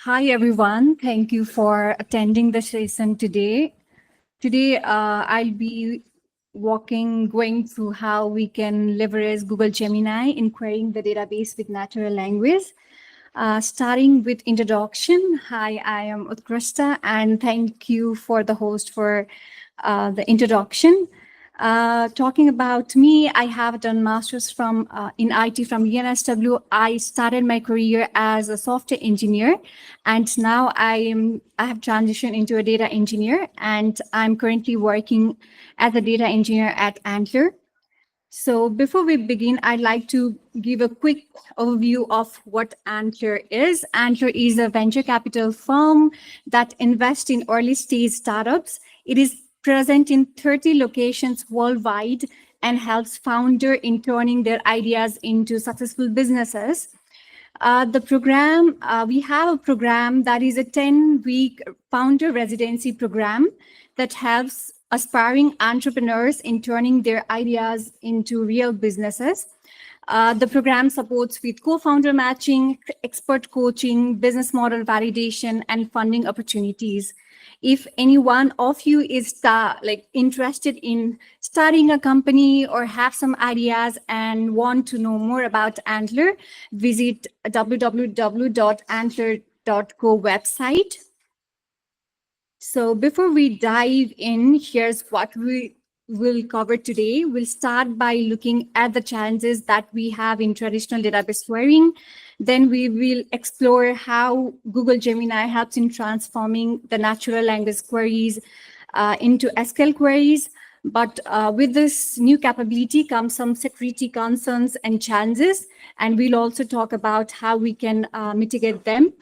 Hi, everyone. Thank you for attending the session today. Today, I'll be going through how we can leverage Google Gemini in querying the database with natural language. Starting with introduction. Hi, I am Utkrista, and thank you for the host for the introduction. Talking about me, I have done masters from in IT from UNSW. I started my career as a software engineer, and now I have transitioned into a data engineer, and I'm currently working as a data engineer at Antler. So before we begin, I'd like to give a quick overview of what Antler is. Antler is a venture capital firm that invests in early stage startups. It is present in 30 locations worldwide and helps founders in turning their ideas into successful businesses. We have a program that is a 10-week founder residency program that helps aspiring entrepreneurs in turning their ideas into real businesses. The program supports with co-founder matching, expert coaching, business model validation, and funding opportunities. If any one of you is interested in starting a company or have some ideas and want to know more about Antler, visit www.antler.co website. So before we dive in, here's what we will cover today. We'll start by looking at the challenges that we have in traditional database querying. Then we will explore how Google Gemini helps in transforming the natural language queries into SQL queries. But with this new capability comes some security concerns and challenges, and we'll also talk about how we can mitigate them.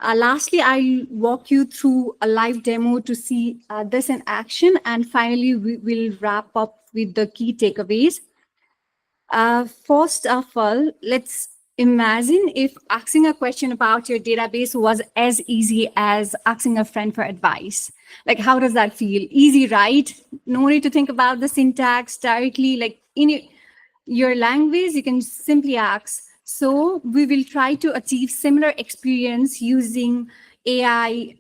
Lastly, I'll walk you through a live demo to see this in action. And finally, we will wrap up with the key takeaways. First of all, let's imagine if asking a question about your database was as easy as asking a friend for advice. Like, how does that feel? Easy, right? No need to think about the syntax directly. Like in your language, you can simply ask. So we will try to achieve similar experience using AI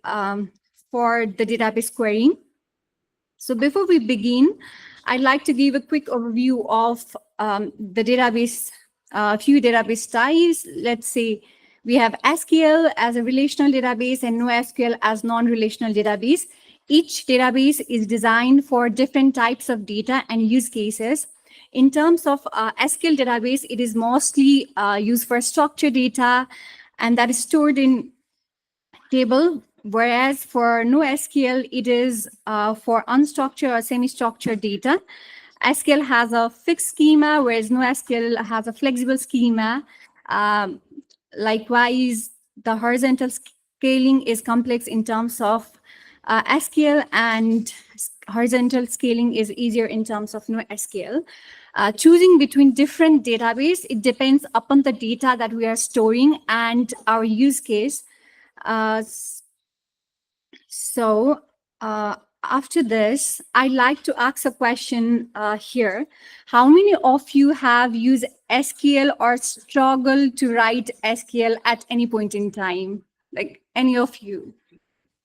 for the database querying. So before we begin, I'd like to give a quick overview of the database, few database types. Let's say we have SQL as a relational database and NoSQL as non-relational database. Each database is designed for different types of data and use cases. In terms of SQL database, it is mostly used for structured data, and that is stored in table, whereas for NoSQL, it is for unstructured or semi-structured data. SQL has a fixed schema, whereas NoSQL has a flexible schema. Likewise, the horizontal scaling is complex in terms of SQL, and horizontal scaling is easier in terms of NoSQL. Choosing between different database, it depends upon the data that we are storing and our use case. After this, I'd like to ask a question here. How many of you have used SQL or struggle to write SQL at any point in time? Like any of you?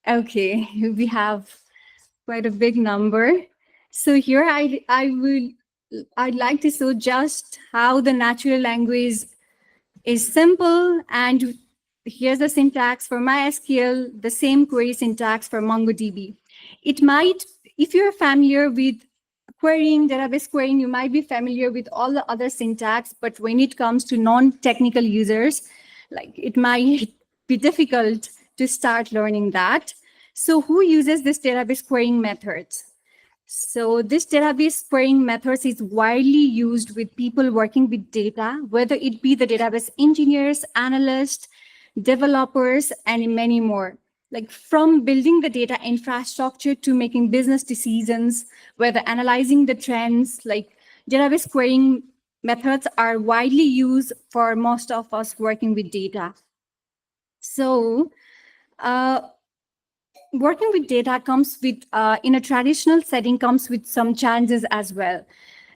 Okay, we have quite a big number. So here I'd like to show just how the natural language is simple, and here's the syntax for MySQL, the same query syntax for MongoDB. It might, if you're familiar with querying, database querying, you might be familiar with all the other syntax, but when it comes to non-technical users, like it might be difficult to start learning that. So who uses this database querying method? So this database querying methods is widely used with people working with data, whether it be the database engineers, analysts, developers, and many more. Like from building the data infrastructure to making business decisions, whether analyzing the trends, like database querying methods are widely used for most of us working with data. So working with data comes with, in a traditional setting, comes with some challenges as well.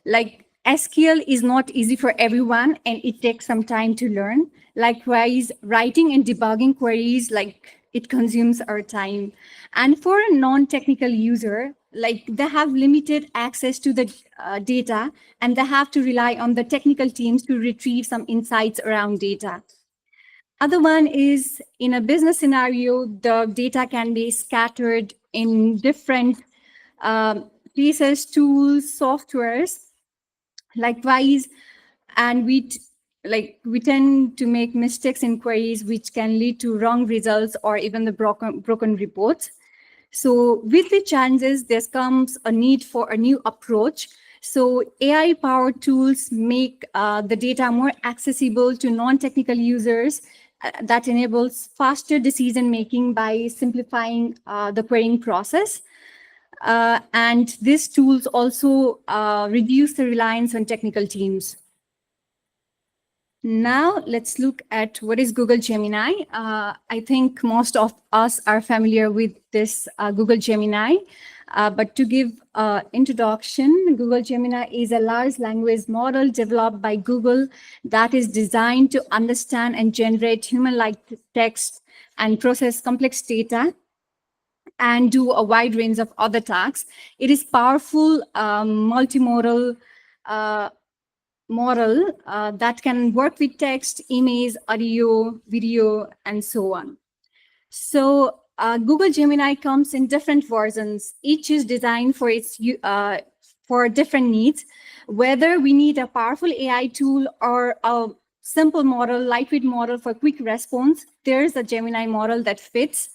Like SQL is not easy for everyone and it takes some time to learn. Likewise, writing and debugging queries like it consumes our time. And for a non-technical user, like they have limited access to the data, and they have to rely on the technical teams to retrieve some insights around data. Other one is in a business scenario, the data can be scattered in different pieces, tools, softwares. Likewise, and we tend to make mistakes in queries, which can lead to wrong results or even the broken reports. So with the challenges, there comes a need for a new approach. So AI-powered tools make the data more accessible to non-technical users. That enables faster decision-making by simplifying the querying process. And these tools also reduce the reliance on technical teams. Now let's look at what is Google Gemini. I think most of us are familiar with this Google Gemini. But to give introduction, Google Gemini is a large language model developed by Google that is designed to understand and generate human-like text and process complex data and do a wide range of other tasks. It is powerful multimodal model that can work with text, image, audio, video, and so on. So Google Gemini comes in different versions. Each is designed for its for different needs. Whether we need a powerful AI tool or a simple model, lightweight model for quick response, there's a Gemini model that fits.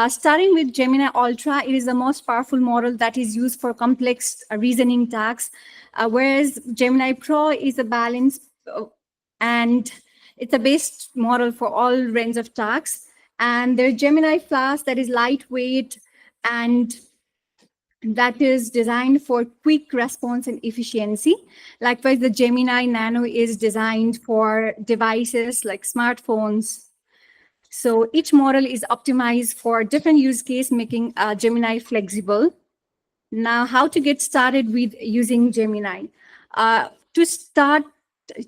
Starting with Gemini Ultra, it is the most powerful model that is used for complex reasoning tasks, whereas Gemini Pro is a balance and it's a base model for all range of tasks. And there's Gemini Flash that is lightweight and that is designed for quick response and efficiency. Likewise, the Gemini Nano is designed for devices like smartphones. So each model is optimized for different use case, making Gemini flexible. Now, how to get started with using Gemini? To start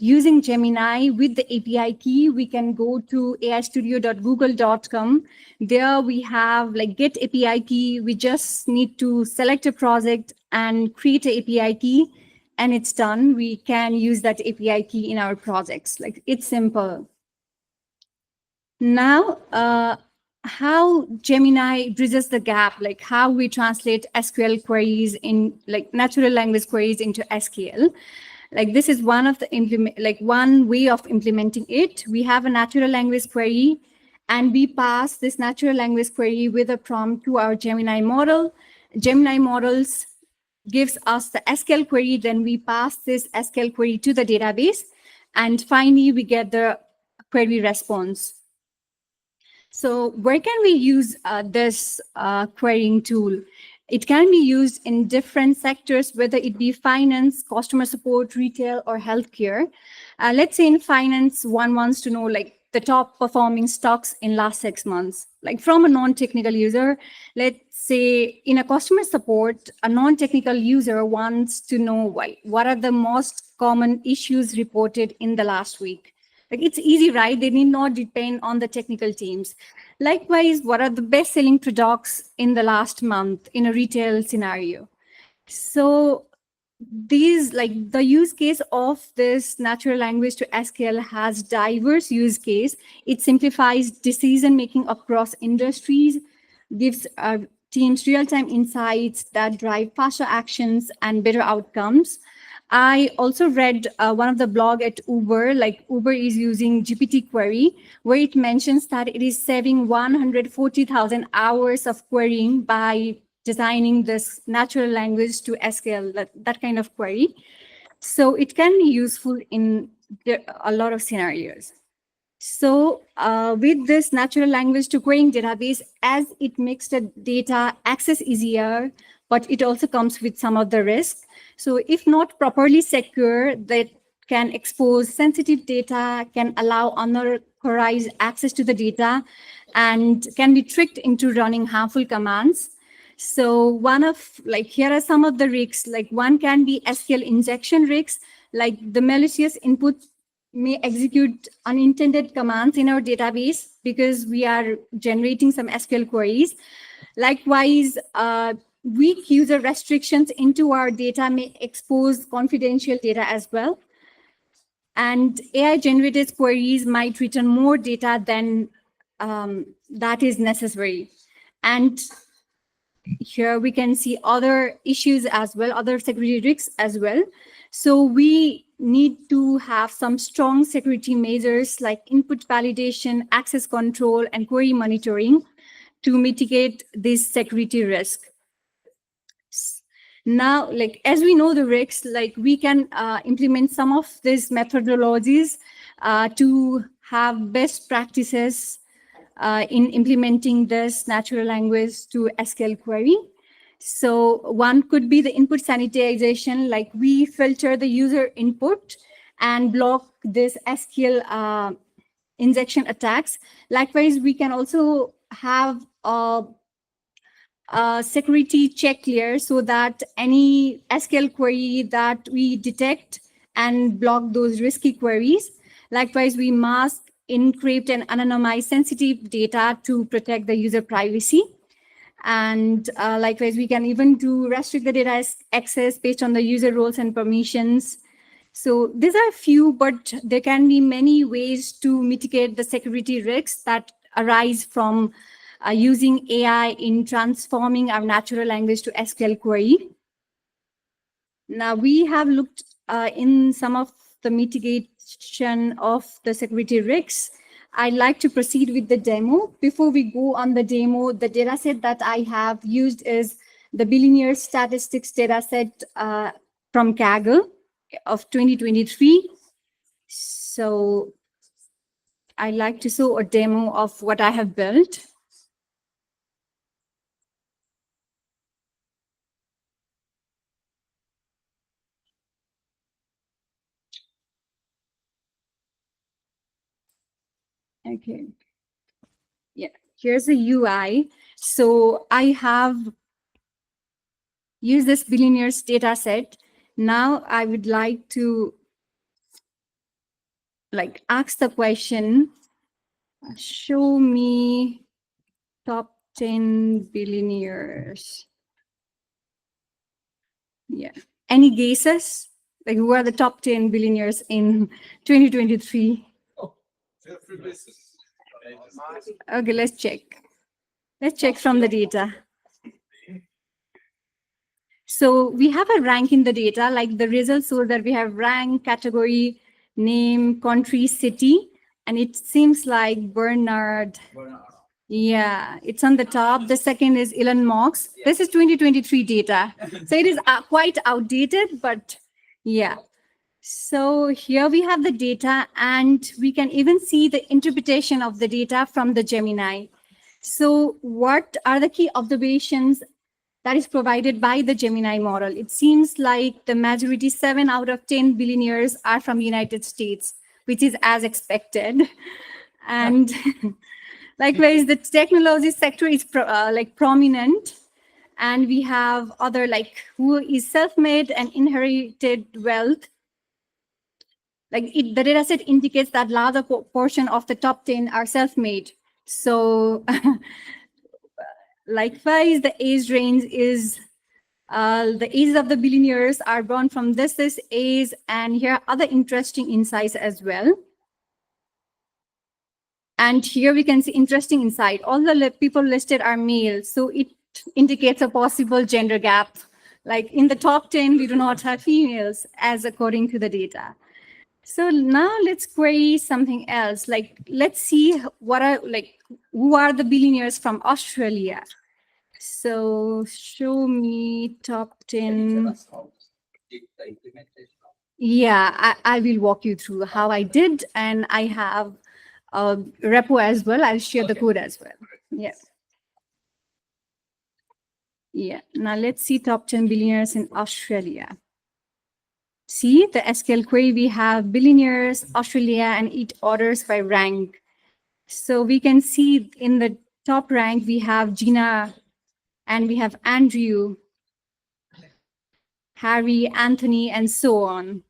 using Gemini with the API key, we can go to aistudio.google.com. There we have like get API key. We just need to select a project and create an API key, and it's done. We can use that API key in our projects. Like it's simple. Now, how Gemini bridges the gap, like how we translate SQL queries in like natural language queries into SQL. Like this is one of the one way of implementing it. We have a natural language query and we pass this natural language query with a prompt to our Gemini model. Gemini models gives us the SQL query, then we pass this SQL query to the database, and finally we get the query response. So where can we use this querying tool? It can be used in different sectors, whether it be finance, customer support, retail, or healthcare. Let's say in finance, one wants to know like the top performing stocks in last 6 months. Like from a non-technical user, let's say in a customer support, a non-technical user wants to know what are the most common issues reported in the last week. Like it's easy, right? They need not depend on the technical teams. Likewise, what are the best-selling products in the last month in a retail scenario? So these, like the use case of this natural language to SQL has diverse use case. It simplifies decision-making across industries, gives teams real-time insights that drive faster actions and better outcomes. I also read one of the blog at Uber, like Uber is using GPT query, where it mentions that it is saving 140,000 hours of querying by designing this natural language to SQL, that kind of query. So it can be useful in a lot of scenarios. So with this natural language to querying database, as it makes the data access easier, but it also comes with some of the risk. So if not properly secure, that can expose sensitive data, can allow unauthorized access to the data, and can be tricked into running harmful commands. So here are some of the risks. Like one can be SQL injection risks, like the malicious input may execute unintended commands in our database because we are generating some SQL queries. Likewise, weak user restrictions into our data may expose confidential data as well. And AI-generated queries might return more data than that is necessary. And here we can see other issues as well, other security risks as well. So we need to have some strong security measures like input validation, access control, and query monitoring to mitigate this security risk. Now, like as we know the risks, like we can implement some of these methodologies to have best practices in implementing this natural language to SQL query. So one could be the input sanitization, like we filter the user input and block this SQL injection attacks. Likewise, we can also have a security check layer so that any SQL query that we detect and block those risky queries. Likewise, we must encrypt and anonymize sensitive data to protect the user privacy. And likewise, we can even do restrict the data access based on the user roles and permissions. So these are few, but there can be many ways to mitigate the security risks that arise from using AI in transforming our natural language to SQL query. Now we have looked in some of the mitigation of the security risks. I'd like to proceed with the demo. Before we go on the demo, the dataset that I have used is the Billionaire Statistics dataset from Kaggle of 2023. So I'd like to show a demo of what I have built. Okay. Yeah, here's the UI. So I have used this billionaires data set. Now I would like to ask the question, show me top 10 billionaires. Yeah. Any guesses? Like who are the top 10 billionaires in 2023? Okay, let's check. Let's check from the data. So we have a rank in the data, like the results show that we have rank, category, name, country, city, and it seems like Bernard. Yeah, it's on the top. The second is Elon Musk. This is 2023 data. So it is quite outdated, but yeah. So here we have the data, and we can even see the interpretation of the data from the Gemini. So what are the key observations that is provided by the Gemini model? It seems like the majority, 7 out of 10 billionaires are from United States, which is as expected. And likewise, the technology sector is prominent. And we have other who is self-made and inherited wealth. The data set indicates that larger portion of the top 10 are self-made. So likewise, the age range is the ages of the billionaires are born from this age, and here are other interesting insights as well. And here we can see interesting insight. All the people listed are male, so it indicates a possible gender gap. Like in the top 10, we do not have females, as according to the data. So now let's query something else. Let's see who are the billionaires from Australia. So show me top 10. Yeah, I will walk you through how I did, and I have a repo as well. I'll share the code as well. Yeah. Yeah. Now let's see top 10 billionaires in Australia. See the SQL query, we have billionaires, Australia, and it orders by rank. So we can see in the top rank, we have Gina, and we have Andrew, Harry, Anthony, and so on.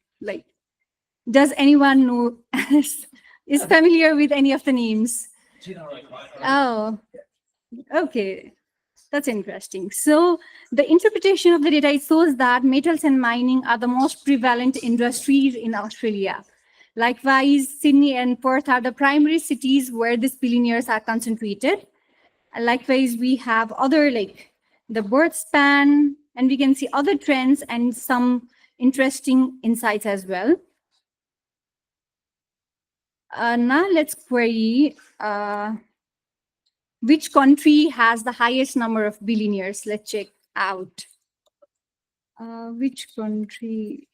Does anyone know is familiar with any of the names? Oh, okay. That's interesting. So the interpretation of the data it shows that metals and mining are the most prevalent industries in Australia. Likewise, Sydney and Perth are the primary cities where these billionaires are concentrated. And likewise, we have other like the birth span, and we can see other trends and some interesting insights as well. Now let's query which country has the highest number of billionaires. Let's check out. Which country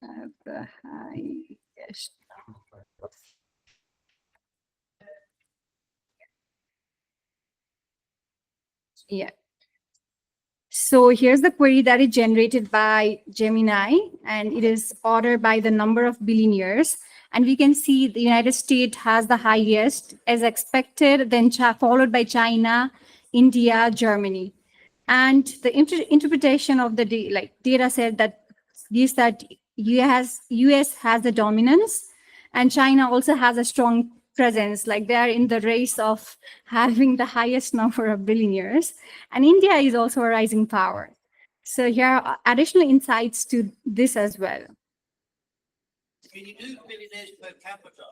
have the highest? Yeah. So here's the query that is generated by Gemini, and it is ordered by the number of billionaires. And we can see the United States has the highest, as expected, then followed by China, India, Germany. And the interpretation of the data set that gives that US has the dominance, and China also has a strong presence. Like they are in the race of having the highest number of billionaires, and India is also a rising power. So here are additional insights to this as well. When you do billionaires per capita,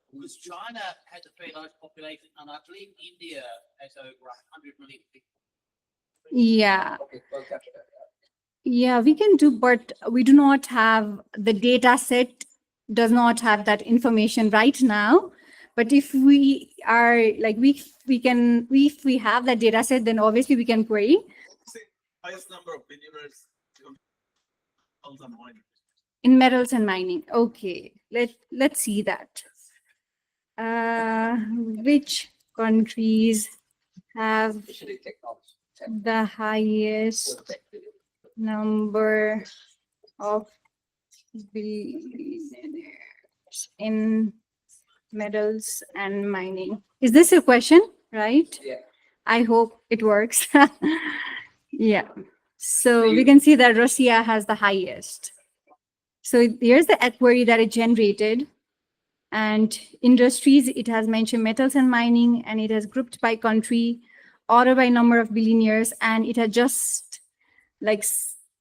because China has a very large population, and I believe India has over 100 million people. Yeah. Yeah, we can do, but we do not have the data set, does not have that information right now. But if we are like, we can, if we have that data set, then obviously we can query. Highest number of billionaires In metals and mining. Okay, let's see that. Which countries have the highest number of billionaires in metals and mining? Is this your question, right? Yeah. I hope it works. Yeah. So we can see that Russia has the highest. So here's the query that it generated. And industries, it has mentioned metals and mining, and it has grouped by country, order by number of billionaires, and it has just like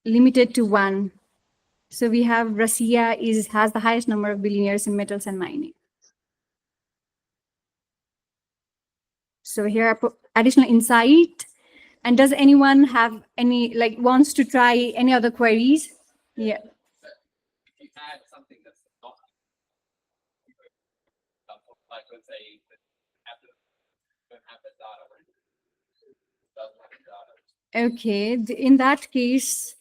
limited to one. So we have Russia has the highest number of billionaires in metals and mining. So here are additional insight. And does anyone have any, like, wants to try any other queries? Yeah. If you had something that's not like let's say don't have the data, doesn't have the data. Okay, in that case,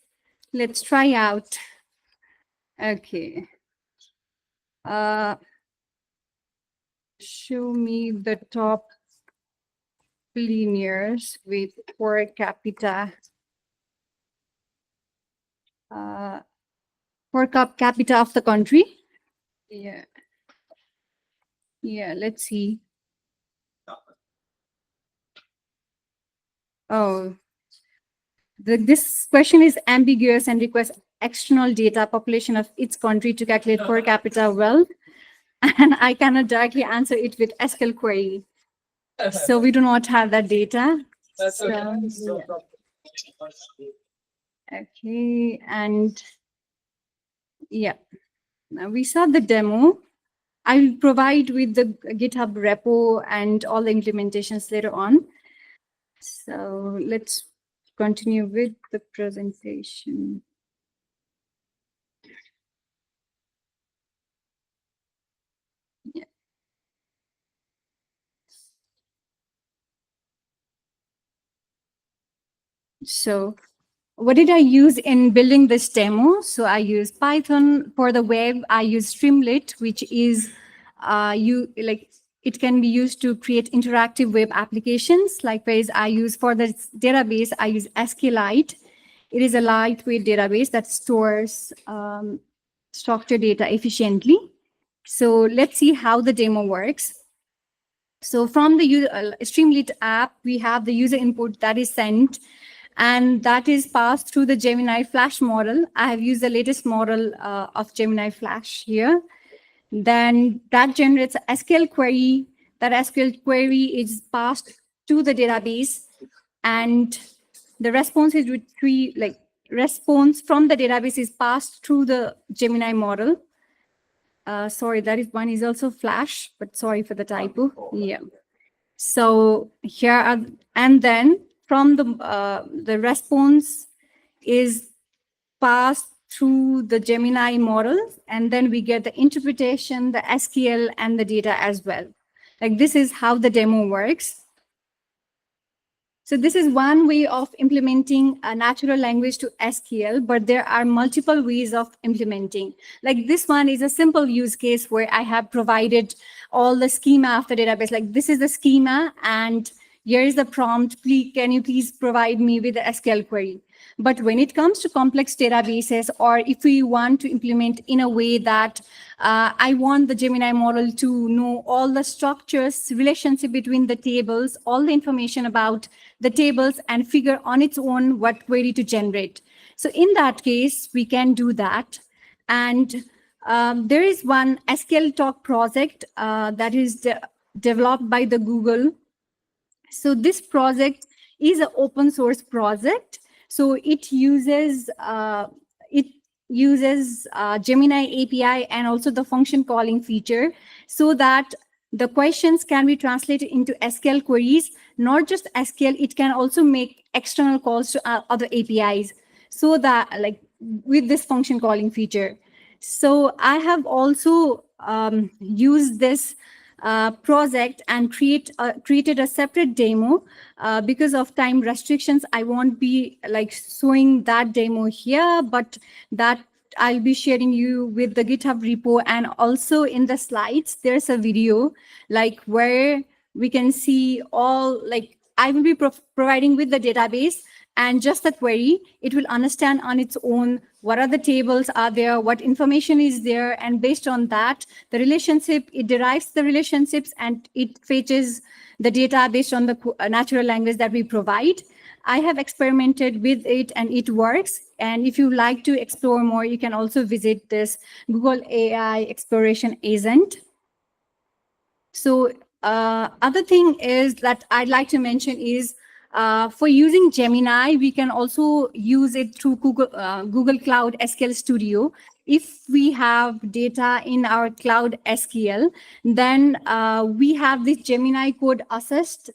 let's try out. Okay. Show me the top billionaires with per capita. Per capita of the country. Yeah. Yeah, let's see. Oh, this question is ambiguous and requires external data population of its country to calculate per capita wealth. And I cannot directly answer it with SQL query. So we do not have that data. That's okay. So, yeah. Okay, and yeah, now we saw the demo. I will provide with the GitHub repo and all the implementations later on. So let's continue with the presentation. Yeah. So what did I use in building this demo? So I use Python. For the web, I use Streamlit, which is it can be used to create interactive web applications. Likewise, I use for the database, I use SQLite. It is a lightweight database that stores structured data efficiently. So let's see how the demo works. So from the Streamlit app, we have the user input that is sent and that is passed through the Gemini Flash model. I have used the latest model of Gemini Flash here. Then that generates a SQL query. That SQL query is passed to the database, and the response is response from the database is passed through the Gemini model. Sorry, that is one is also Flash, but sorry for the typo. Yeah. So here are, and then from the response is passed through the Gemini model, and then we get the interpretation, the SQL, and the data as well. Like this is how the demo works. So this is one way of implementing a natural language to SQL, but there are multiple ways of implementing. Like this one is a simple use case where I have provided all the schema of the database. Like this is the schema, and here is the prompt. Please, can you please provide me with the SQL query? But when it comes to complex databases, or if we want to implement in a way that I want the Gemini model to know all the structures, relationship between the tables, all the information about the tables, and figure on its own what query to generate. So in that case, we can do that. And there is one SQL Talk project that is developed by the Google. So this project is an open source project. So it uses Gemini API and also the function calling feature, so that the questions can be translated into SQL queries. Not just SQL, it can also make external calls to other APIs. So that, like with this function calling feature. So I have also used this project and created a separate demo. Because of time restrictions, I won't be like showing that demo here, but that I'll be sharing you with the GitHub repo, and also in the slides there's a video like where we can see all, like I will be providing with the database and just the query. It will understand on its own what are the tables are there, what information is there, and based on that, the relationship, it derives the relationships and it fetches the data based on the natural language that we provide. I have experimented with it and it works. And if you like to explore more, you can also visit this Google AI Exploration Agent. So other thing is that I'd like to mention is for using Gemini, we can also use it through Google Cloud SQL Studio. If we have data in our Cloud SQL, then we have this Gemini Code Assist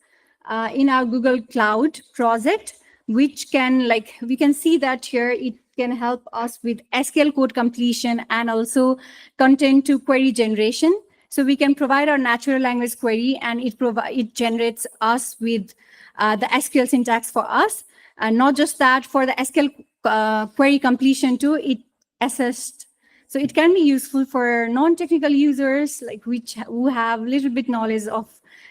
in our Google Cloud project, which can, like, we can see that here, it can help us with SQL code completion and also content to query generation. So we can provide our natural language query, and it generates us with the SQL syntax for us. And not just that, for the SQL query completion too, it assists. So it can be useful for non-technical users, like who have a little bit knowledge of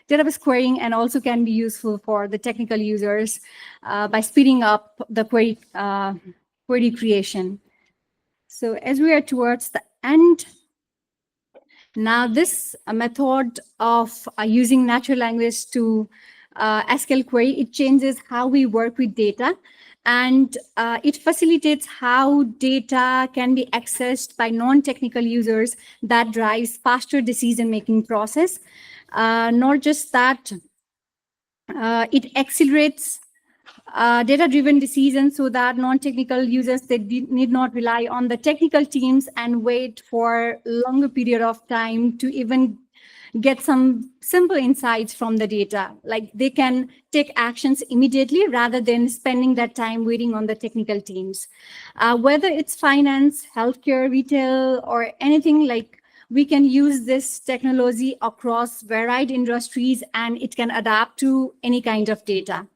database querying, and also can be useful for the technical users by speeding up the query creation. So as we are towards the end, now this method of using natural language to SQL query, it changes how we work with data, and it facilitates how data can be accessed by non-technical users. That drives faster decision-making process. Not just that, it accelerates data-driven decisions, so that non-technical users, they need not rely on the technical teams and wait for a longer period of time to even get some simple insights from the data. Like they can take actions immediately rather than spending that time waiting on the technical teams. Whether it's finance, healthcare, retail, or anything, like we can use this technology across varied industries, and it can adapt to any kind of data.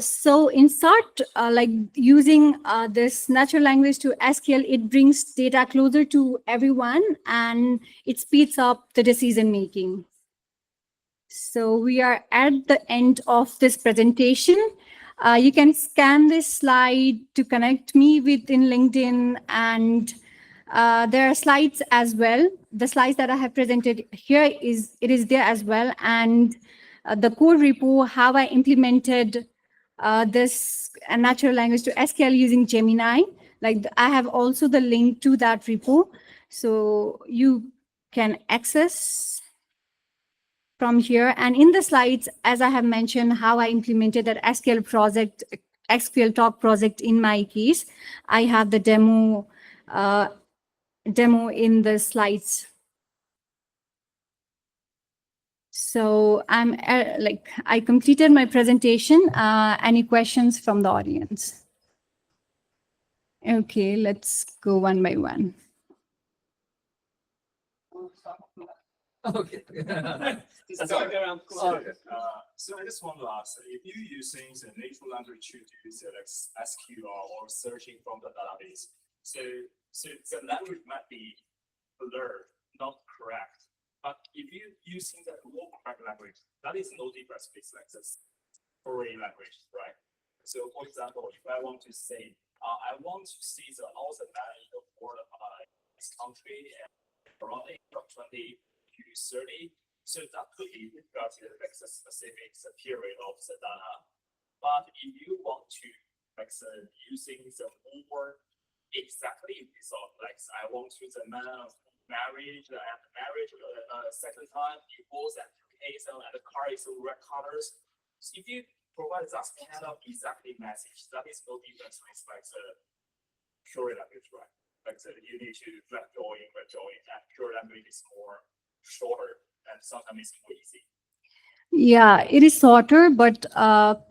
So in short, like using this natural language to SQL, it brings data closer to everyone and it speeds up the decision making. So we are at the end of this presentation. You can scan this slide to connect me within LinkedIn, and there are slides as well. The slides that I have presented here is there as well, and the code repo, how I implemented this natural language to SQL using Gemini. Like I have also the link to that repo, so you can access from here. And in the slides, as I have mentioned, how I implemented that SQL Talk project in my case, I have the demo in the slides. So I completed my presentation. Any questions from the audience? Okay, let's go one by one. Okay. So I just want to ask, if you're using the natural language to do the SQL or searching from the database, so the language might be blurred, not correct. But if you're using the more correct language, that is no difference with like this foreign language, right? So for example, if I want to say, I want to see the all the value of world of this country and around from 20 to 30. So that could be relative like a specific period of the data. But if you want to like using the more exactly result, like I want to the man marriage and marriage second time divorce and case and the car is red colors. So if you provide that kind of exactly message, that is no difference with like the pure language, right? Like you need to like join, and pure language is more shorter and sometimes it's more easy. Yeah, it is shorter, but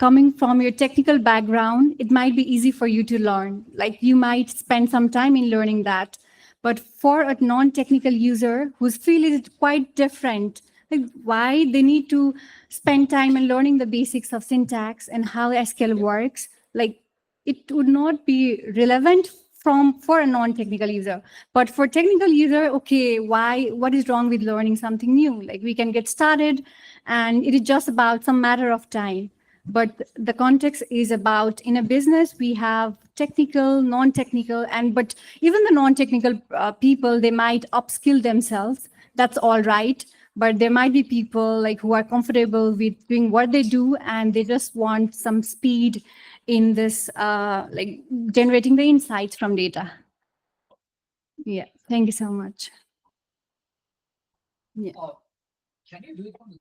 coming from your technical background, it might be easy for you to learn. Like you might spend some time in learning that. But for a non-technical user who's feeling it quite different, like why they need to spend time in learning the basics of syntax and how SQL works, like it would not be relevant for a non-technical user. But for technical user, okay, what is wrong with learning something new? Like we can get started and it is just about some matter of time. But the context is about in a business, we have technical, non-technical, but even the non-technical people, they might upskill themselves. That's all right. But there might be people like who are comfortable with doing what they do and they just want some speed in this like generating the insights from data. Yeah, thank you so much. Yeah. Can you do it on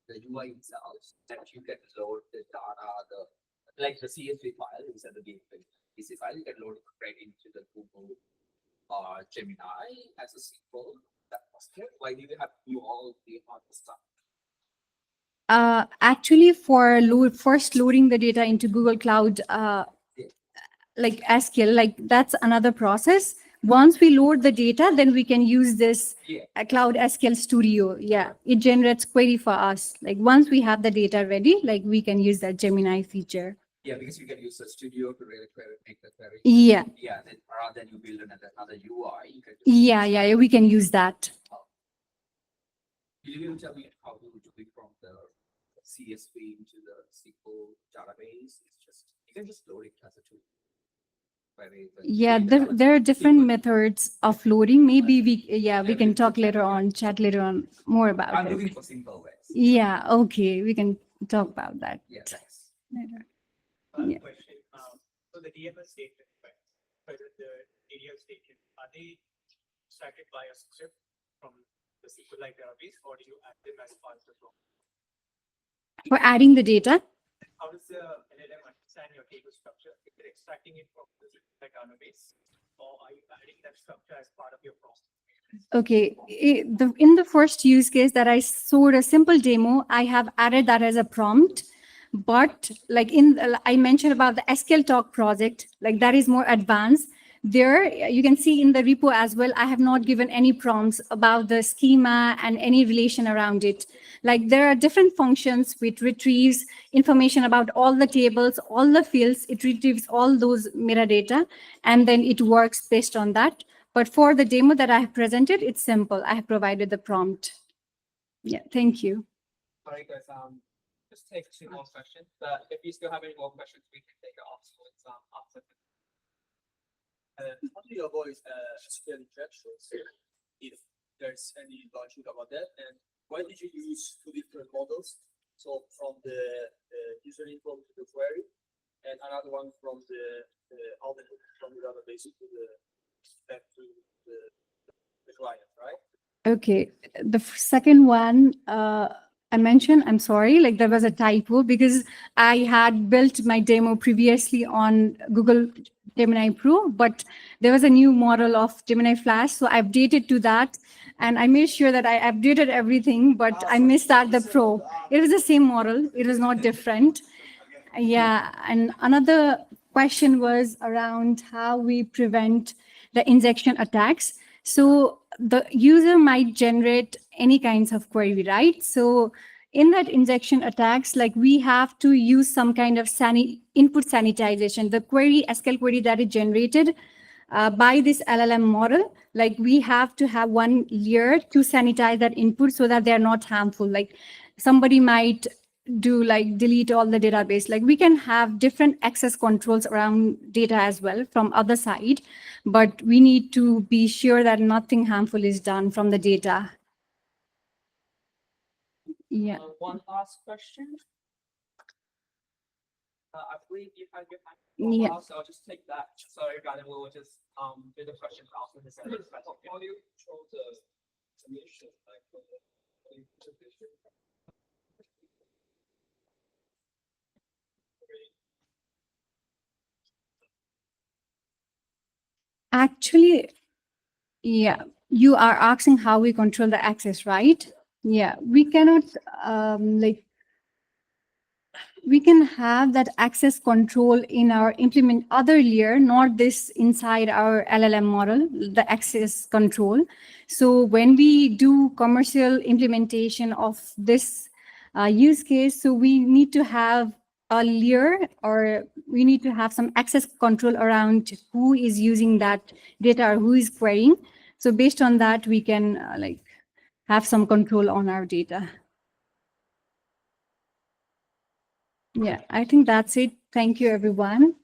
the UI itself that you can load the data, like the CSV file inside the gateway. CSV file you can load it right into the Google Gemini as a SQL. That was good. Why do you have to do all the other stuff? Actually, for first loading the data into Google Cloud, like SQL, like that's another process. Once we load the data, then we can use this Cloud SQL Studio. Yeah, it generates query for us. Like once we have the data ready, like we can use that Gemini feature. Yeah, because you can use the studio to really make the query. Yeah. Yeah, then rather than you build another UI, you can just Yeah, we can use that. Will you tell me how to do it from the CSV into the SQL database? It's just you can just load it as a tool. Yeah, there are different methods of loading. Maybe we can talk later on, chat later on more about I'm it. looking for simple ways. Yeah, okay, we can talk about that Yeah, thanks. later. Yeah. Question. So the DML statement, right? The DDL statement, are they started by a script from the SQLite database, or do you add them as part of the flow? For adding the data, How does the LLM understand your table structure? If you're extracting it from the SQLite database, or are you adding that structure as part of your process? okay, in the first use case that I showed a simple demo, I have added that as a prompt. But like I mentioned about the SQL Talk project, like that is more advanced. There, you can see in the repo as well, I have not given any prompts about the schema and any relation around it. Like there are different functions which retrieves information about all the tables, all the fields, it retrieves all those metadata, and then it works based on that. But for the demo that I have presented, it's simple. I have provided the prompt. Yeah, thank you. Sorry guys, just take 2 more questions. But if you still have any more questions, we can take it afterwards. After. How do you avoid SQL injections if there's any logic about that? And why did you use 2 different models So from the user info to the query, and another one from the output from the database to the back to the client, right? Okay, the second one I mentioned, I'm sorry, like there was a typo because I had built my demo previously on Google Gemini Pro, but there was a new model of Gemini Flash, so I updated to that, and I made sure that I updated everything, but I missed out the Pro. It was the same model, it was not different. Yeah, and another question was around how we prevent the injection attacks. So the user might generate any kinds of query, right? So in that injection attacks, like we have to use some kind of input sanitization. The query, SQL query that is generated by this LLM model, like we have to have one layer to sanitize that input so that they're not harmful. Like somebody might do like delete all the database. Like we can have different access controls around data as well from other side, but we need to be sure that nothing harmful is done from the data. Yeah. One last question. I believe you had your hand. Yeah. So I'll just take that. Sorry, guys, we will just do the question after this. How do you control the submission? Actually, yeah, you are asking how we control the access, right? Yeah, we cannot like we can have that access control in our implement other layer, not this inside our LLM model, the access control. So when we do commercial implementation of this use case, so we need to have a layer or we need to have some access control around who is using that data or who is querying. So based on that, we can like have some control on our data. Yeah, I think that's it. Thank you, everyone.